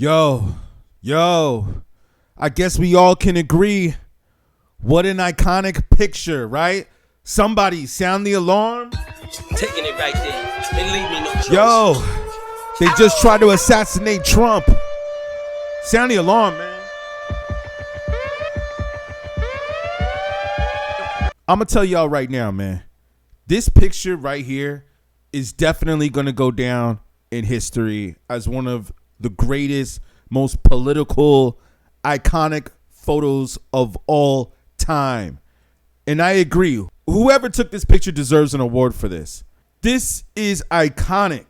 Yo, I guess we all can agree. What an iconic picture, right? Somebody sound the alarm. Taking it right there and leave me no choice. Yo, they just tried to assassinate Trump. Sound the alarm, man. I'm going to tell y'all right now, man. This picture right here is definitely going to go down in history as one of the greatest, most political, iconic photos of all time. And I agree. Whoever took this picture deserves an award for this. This is iconic.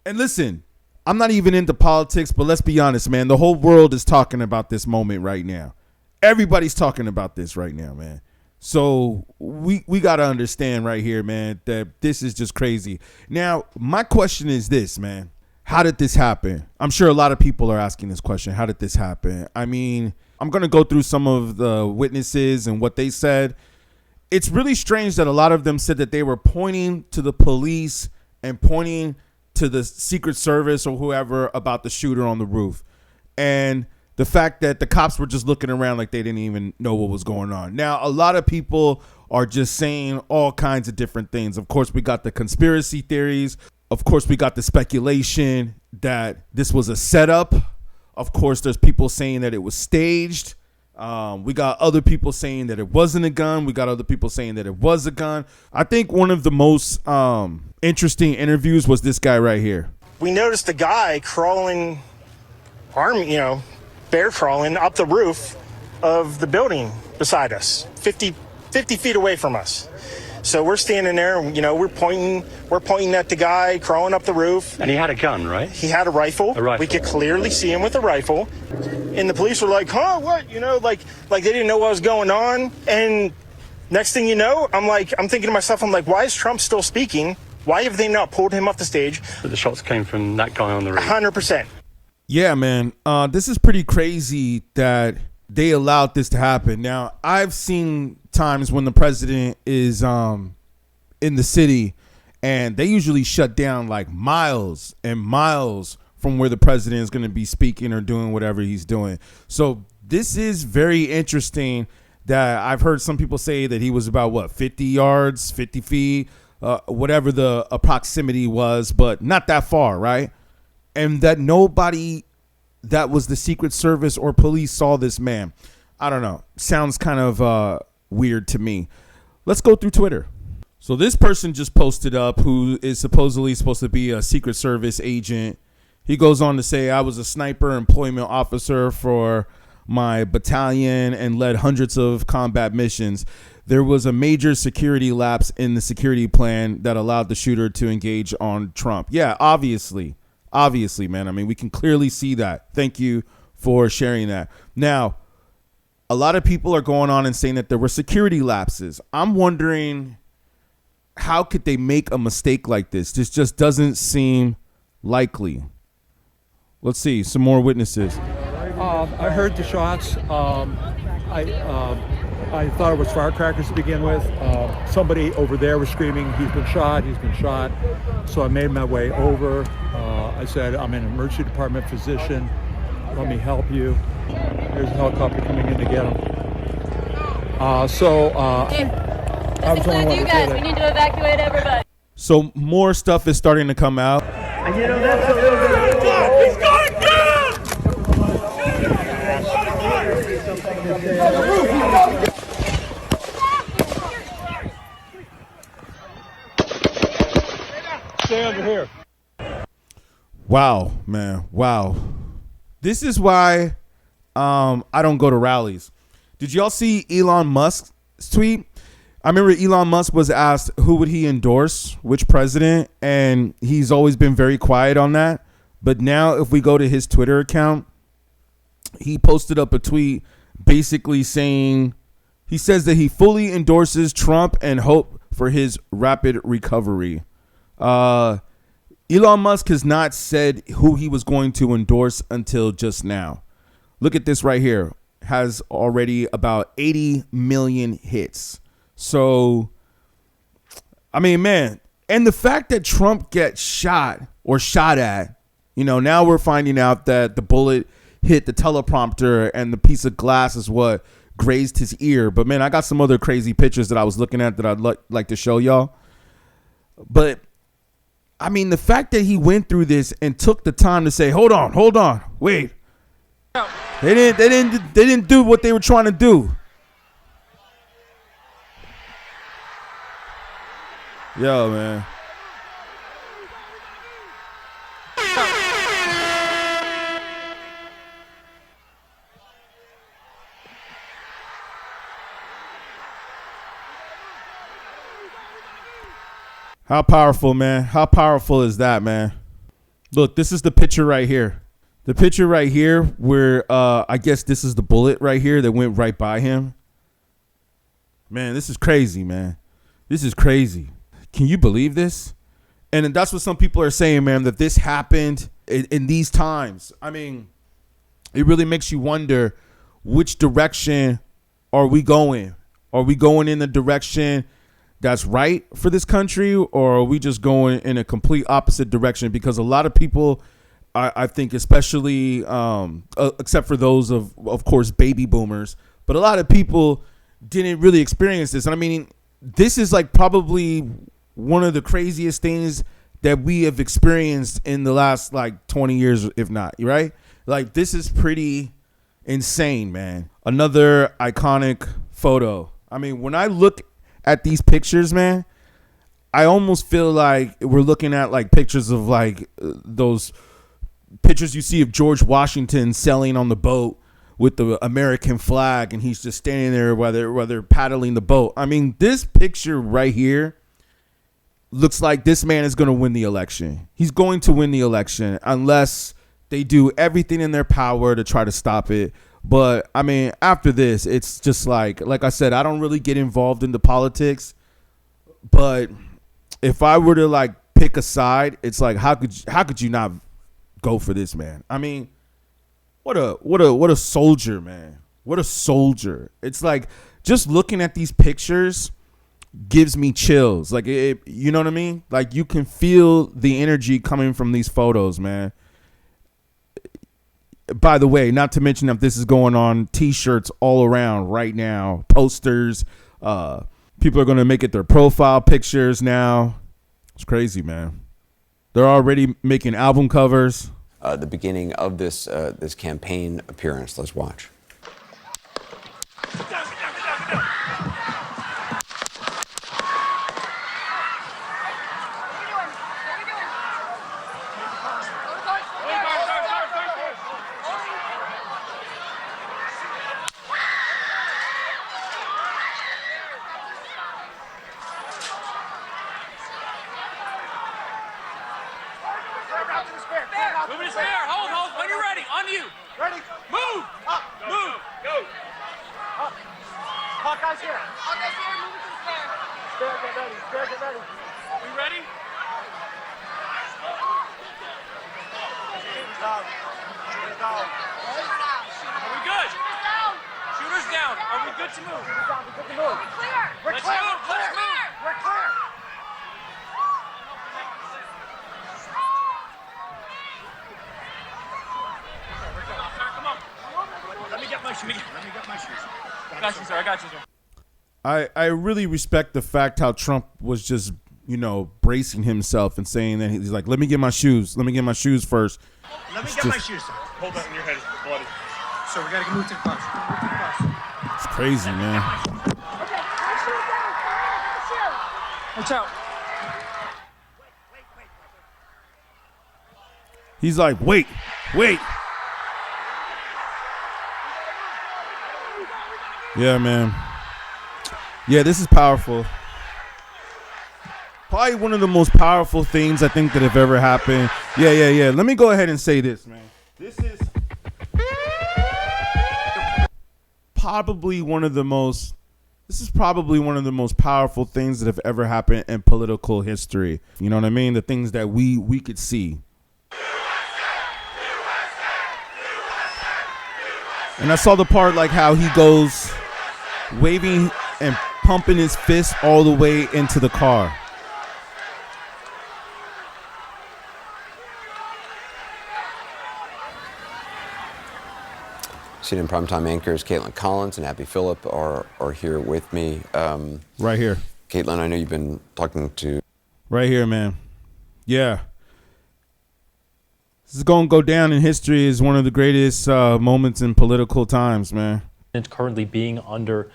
And listen, I'm not even into politics, but let's be honest, man. The whole world is talking about this moment right now. Everybody's talking about this right now, man. So we got to understand right here, man, that this is just crazy. Now, my question is this, man. How did this happen? I'm sure a lot of people are asking this question. How did this happen? I mean, I'm going to go through some of the witnesses and what they said. It's really strange that a lot of them said that they were pointing to the police and pointing to the Secret Service or whoever about the shooter on the roof. And the fact that the cops were just looking around like they didn't even know what was going on. Now, a lot of people are just saying all kinds of different things. Of course, we got the conspiracy theories. Of course, we got the speculation that this was a setup. Of course, there's people saying that it was staged. We got other people saying that it wasn't a gun. We got other people saying that it was a gun. I think one of the most interesting interviews was this guy right here. We noticed a guy crawling, bear crawling up the roof of the building beside us, 50 feet away from us. So we're standing there, we're pointing at the guy crawling up the roof. And he had a gun, right? He had a rifle. We could clearly see him with a rifle. And the police were like, huh, what? Like they didn't know what was going on. And next thing you know, I'm thinking to myself, why is Trump still speaking? Why have they not pulled him off the stage? But the shots came from that guy on the roof. 100%. Yeah, man. This is pretty crazy that they allowed this to happen. Now, I've seen times when the president is in the city and they usually shut down like miles and miles from where the president is going to be speaking or doing whatever he's doing. So this is very interesting that I've heard some people say that he was about 50 yards, 50 feet, whatever the proximity was, but not that far, right? And that nobody that was the Secret Service or police saw this man. I don't know. Sounds kind of weird to me. Let's go through Twitter. So this person just posted up who is supposedly supposed to be a Secret Service agent. He goes on to say, I was a sniper employment officer for my battalion and led hundreds of combat missions. There was a major security lapse in the security plan that allowed the shooter to engage on Trump. Yeah, obviously, man. I mean, we can clearly see that. Thank you for sharing that. Now, a lot of people are going on and saying that there were security lapses. I'm wondering, how could they make a mistake like this? This just doesn't seem likely. Let's see some more witnesses. I heard the shots. I thought it was firecrackers to begin with. Somebody over there was screaming, he's been shot. So I made my way over. I said, I'm an emergency department physician. Let me help you. There's a helicopter coming in to get him. I was the only one to guys, we need to evacuate everybody. So more stuff is starting to come out. And that's a little bit... He's going down! Stay under here. Wow, man. Wow. This is why I don't go to rallies. Did y'all see Elon Musk's tweet? I remember Elon Musk was asked who would he endorse, which president, and he's always been very quiet on that. But now if we go to his Twitter account, he posted up a tweet basically saying, he says that he fully endorses Trump and hope for his rapid recovery. Elon Musk has not said who he was going to endorse until just now. Look at this right here. Has already about 80 million hits. So, I mean, man, and the fact that Trump gets shot or shot at You know, now we're finding out that the bullet hit the teleprompter and the piece of glass is what grazed his ear. But man, I got some other crazy pictures that I was looking at that I'd like to show y'all. But I mean, the fact that he went through this and took the time to say, hold on, wait. They didn't do what they were trying to do. Yo, man. How powerful, man. How powerful is that, man? Look, this is the picture right here. The picture right here where I guess this is the bullet right here that went right by him. Man, this is crazy, man. This is crazy. Can you believe this? And that's what some people are saying, man, that this happened in these times. I mean, it really makes you wonder, which direction are we going? Are we going in the direction that's right for this country, or are we just going in a complete opposite direction? Because a lot of people, I think, especially except for those of course, baby boomers, but a lot of people didn't really experience this. And I mean, this is like probably one of the craziest things that we have experienced in the last like 20 years, if not, right? Like, this is pretty insane, man. Another iconic photo. I mean, when I look at these pictures, man, I almost feel like we're looking at like pictures of like those pictures you see of George Washington sailing on the boat with the American flag, and he's just standing there while they're paddling the boat. I mean, this picture right here looks like this man is going to win the election. He's going to win the election unless they do everything in their power to try to stop it. But I mean, after this, it's just like I said, I don't really get involved in the politics. But if I were to like pick a side, it's like, how could you not go for this man? I mean, what a soldier, man. What a soldier. It's like, just looking at these pictures gives me chills. Like, you know what I mean? Like, you can feel the energy coming from these photos, man. By the way, not to mention that this is going on T-shirts all around right now, posters. People are going to make it their profile pictures now. It's crazy, man. They're already making album covers. The beginning of this campaign appearance. Let's watch. Moving his hair. Hold. When you're ready. On you. Ready. Move. Up. Move. Go. Up. Hawkeye's here. Hawkeye's here. Move to the spare. Spare, get ready. Spare, get ready. We ready? Down. Down. Are we good? Shooters down. Are we good to move? Shooters down. We're good to move. We're clear. Let's move. Let's move. We're clear. Let me get my shoes. I got you, sir. I got you, sir. I really respect the fact how Trump was just, bracing himself and saying that he's like, let me get my shoes. Let me get my shoes first. Let me get my shoes, sir. Hold that in your head, bloody. So we gotta move to the bus. It's crazy, man. Okay, Watch out. He's like, wait. Yeah, man. Yeah, this is powerful. Probably one of the most powerful things I think that have ever happened. Yeah. Let me go ahead and say this, man. This is probably one of the most powerful things that have ever happened in political history. You know what I mean? The things that we could see. And I saw the part like how he goes waving and pumping his fist all the way into the car. CNN primetime anchors Caitlin Collins and Abby Phillip are here with me. Right here. Caitlin, I know you've been talking to... Right here, man. Yeah. This is going to go down in history as one of the greatest moments in political times, man. It's currently being under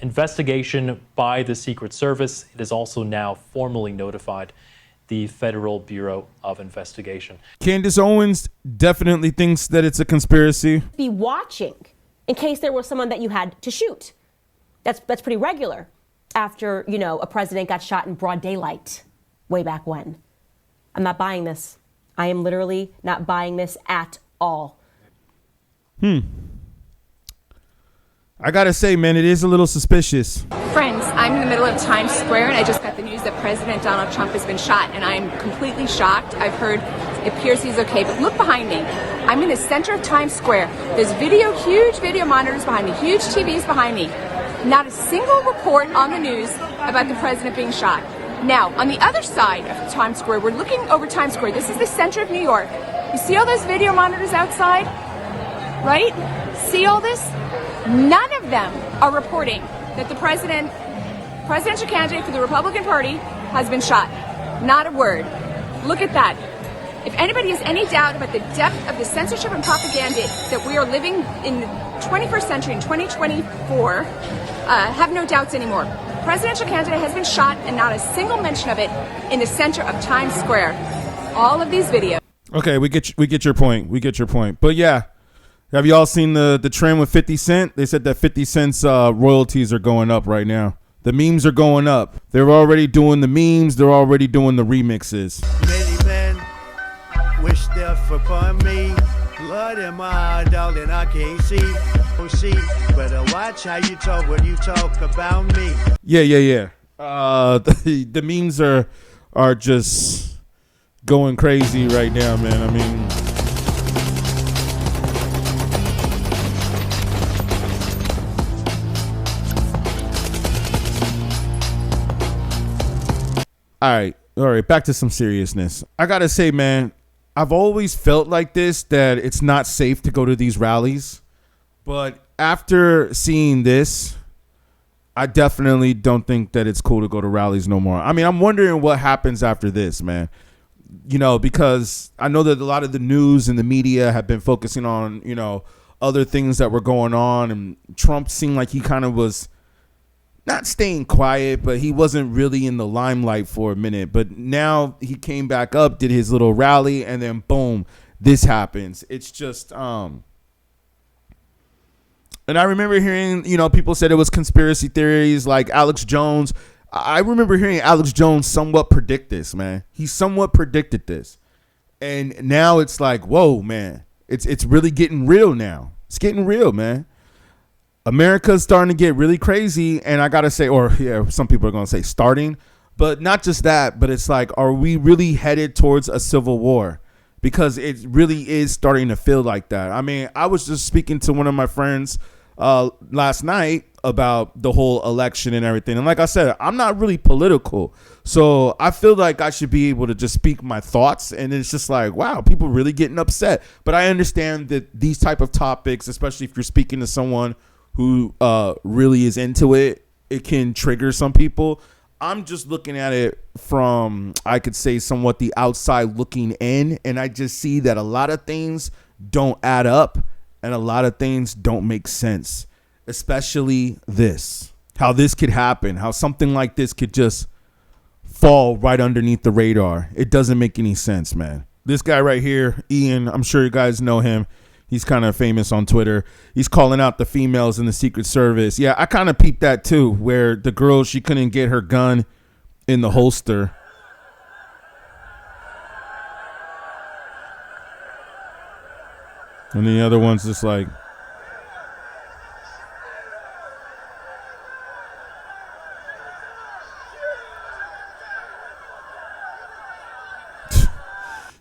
investigation by the Secret Service. It is also now formally notified the Federal Bureau of Investigation. Candace Owens definitely thinks that it's a conspiracy. Be watching in case there was someone that you had to shoot. That's pretty regular after, you know, a president got shot in broad daylight way back when. I'm not buying this. I am literally not buying this at all. I gotta say, man, it is a little suspicious. Friends, I'm in the middle of Times Square and I just got the news that President Donald Trump has been shot and I'm completely shocked. I've heard it appears he's okay, but look behind me. I'm in the center of Times Square. There's huge video monitors behind me, huge TVs behind me. Not a single report on the news about the president being shot. Now, on the other side of Times Square, we're looking over Times Square. This is the center of New York. You see all those video monitors outside? Right? See all this? None of them are reporting that the presidential candidate for the Republican Party has been shot. Not a word. Look at that. If anybody has any doubt about the depth of the censorship and propaganda that we are living in the 21st century in 2024, have no doubts anymore. Presidential candidate has been shot and not a single mention of it in the center of Times Square. All of these videos. Okay, we get your point. We get your point. But yeah, have you all seen the trend with 50 Cent? They said that 50 Cent's royalties are going up right now. The memes are going up. They're already doing the memes. They're already doing the remixes. Many men wish death upon me. Blood in my eye, darling, I can't see. Oh, see, better watch how you talk when you talk about me. Yeah. The memes are just going crazy right now, man. I mean, all right, back to some seriousness. I gotta say, man, I've always felt like this, that it's not safe to go to these rallies. But after seeing this, I definitely don't think that it's cool to go to rallies no more. I mean, I'm wondering what happens after this, man. You know, because I know that a lot of the news and the media have been focusing on, you know, other things that were going on. And Trump seemed like he kind of was not staying quiet, but he wasn't really in the limelight for a minute. But now he came back up, did his little rally, and then boom, this happens. It's just, and I remember hearing, you know, people said it was conspiracy theories like Alex Jones. I remember hearing Alex Jones somewhat predict this, man. He somewhat predicted this. And now it's like, whoa, man, it's really getting real now. It's getting real, man. America's starting to get really crazy, and I gotta say, or yeah, some people are gonna say starting, but not just that, but it's like, are we really headed towards a civil war? Because it really is starting to feel like that. I mean, I was just speaking to one of my friends last night about the whole election and everything, and like I said, I'm not really political, so I feel like I should be able to just speak my thoughts, and it's just like, wow, people really getting upset. But I understand that these type of topics, especially if you're speaking to someone who really is into it, it can trigger some people. I'm just looking at it from, I could say, somewhat the outside looking in, and I just see that a lot of things don't add up and a lot of things don't make sense, especially this, how this could happen, how something like this could just fall right underneath the radar. It doesn't make any sense, man. This guy right here, Ian, I'm sure you guys know him. He's kind of famous on Twitter. He's calling out the females in the Secret Service. Yeah, I kind of peeped that too, where the girl, she couldn't get her gun in the holster. And the other one's just like,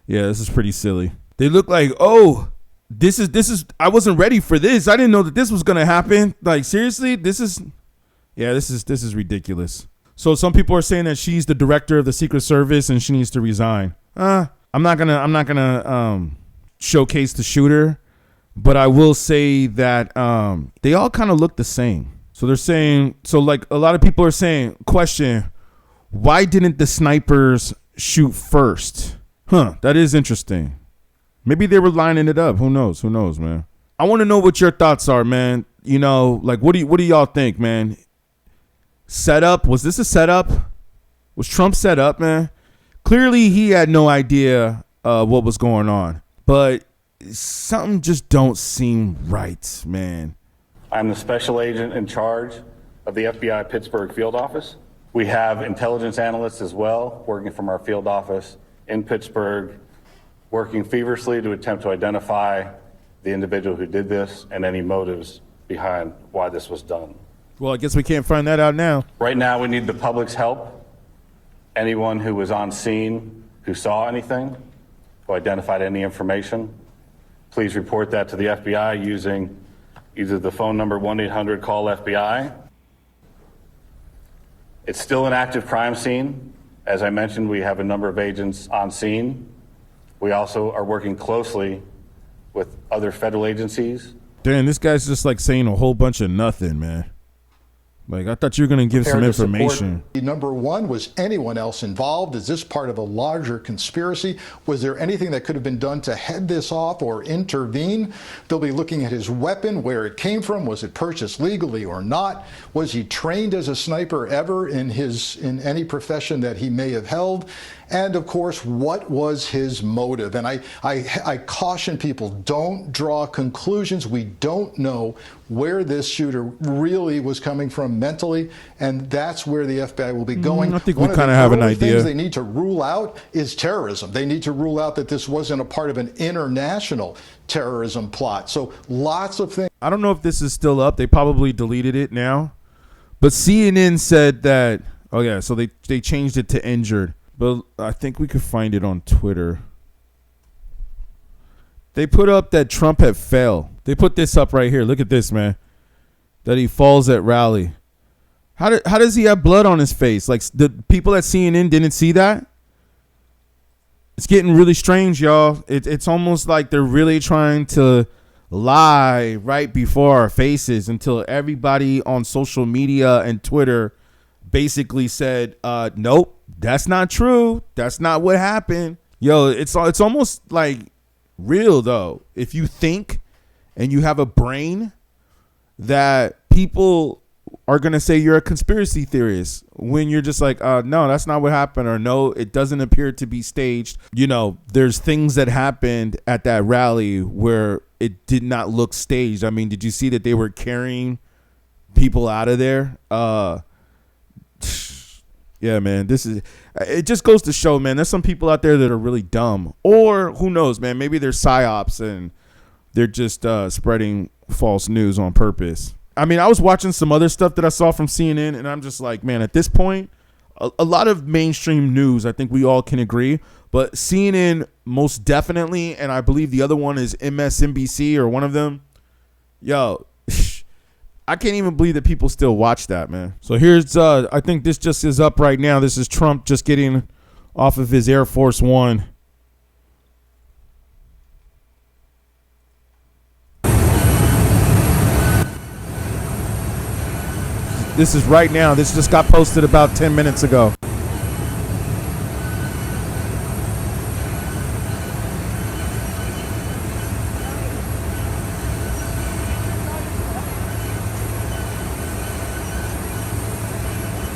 yeah, this is pretty silly. They look like, oh, this is I wasn't ready for this. I didn't know that this was gonna happen. Like, seriously, this is ridiculous. So some people are saying that she's the director of the Secret Service and she needs to resign. I'm not gonna showcase the shooter. But I will say that they all kind of look the same. So they're saying, so like a lot of people are saying, question, why didn't the snipers shoot first? That is interesting. Maybe they were lining it up. Who knows, man? I want to know what your thoughts are, man. You know, like what do y'all think, man? Setup? Was this a setup? Was Trump set up, man? Clearly he had no idea what was going on. But something just don't seem right, man. I'm the special agent in charge of the FBI Pittsburgh field office. We have intelligence analysts as well working from our field office in Pittsburgh, working feverishly to attempt to identify the individual who did this and any motives behind why this was done. Well, I guess we can't find that out now. Right now, we need the public's help. Anyone who was on scene, who saw anything, who identified any information, please report that to the FBI using either the phone number 1-800-CALL-FBI. It's still an active crime scene. As I mentioned, we have a number of agents on scene. We also are working closely with other federal agencies. Damn, this guy's just like saying a whole bunch of nothing, man. Like, I thought you were going to give some information. Number one, was anyone else involved? Is this part of a larger conspiracy? Was there anything that could have been done to head this off or intervene? They'll be looking at his weapon, where it came from. Was it purchased legally or not? Was he trained as a sniper ever in any profession that he may have held? And of course, what was his motive? And I caution people, don't draw conclusions. We don't know where this shooter really was coming from mentally, and that's where the FBI will be going. I think we kind of have an idea. One of the things they need to rule out is terrorism. They need to rule out that this wasn't a part of an international terrorism plot. So lots of things. I don't know if this is still up. They probably deleted it now. But CNN said that, oh yeah, so they changed it to injured. But I think we could find it on Twitter. They put up that Trump had fell. They put this up right here. Look at this, man. That he falls at rally. How does he have blood on his face? Like, the people at CNN didn't see that? It's getting really strange, y'all. It's almost like they're really trying to lie right before our faces until everybody on social media and Twitter basically said, nope, that's not true. That's not what happened. Yo, it's almost like real, though. If you think and you have a brain, that people are going to say you're a conspiracy theorist when you're just like, no, that's not what happened, or no, it doesn't appear to be staged. You know, there's things that happened at that rally where it did not look staged. I mean, did you see that they were carrying people out of there? Yeah, man, it just goes to show, man, there's some people out there that are really dumb, or who knows, man, maybe they're psyops and they're just spreading false news on purpose. I mean, I was watching some other stuff that I saw from CNN, and I'm just like, man, at this point, a lot of mainstream news, I think we all can agree, but CNN most definitely, and I believe the other one is MSNBC or one of them. Yo, I can't even believe that people still watch that, man. So here's, I think this just is up right now. This is Trump just getting off of his Air Force One. This is right now. This just got posted about 10 minutes ago.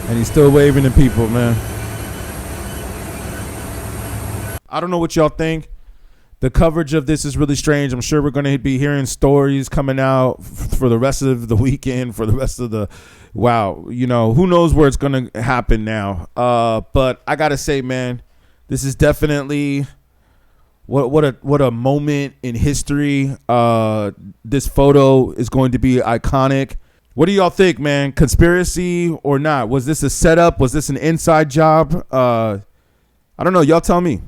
And he's still waving to people, man. I don't know what y'all think. The coverage of this is really strange. I'm sure we're going to be hearing stories coming out for the rest of the weekend, for the rest of the, wow, you know, who knows where it's going to happen now. But I got to say, man, this is definitely what a moment in history. This photo is going to be iconic. What do y'all think, man? Conspiracy or not? Was this a setup? Was this an inside job? I don't know. Y'all tell me.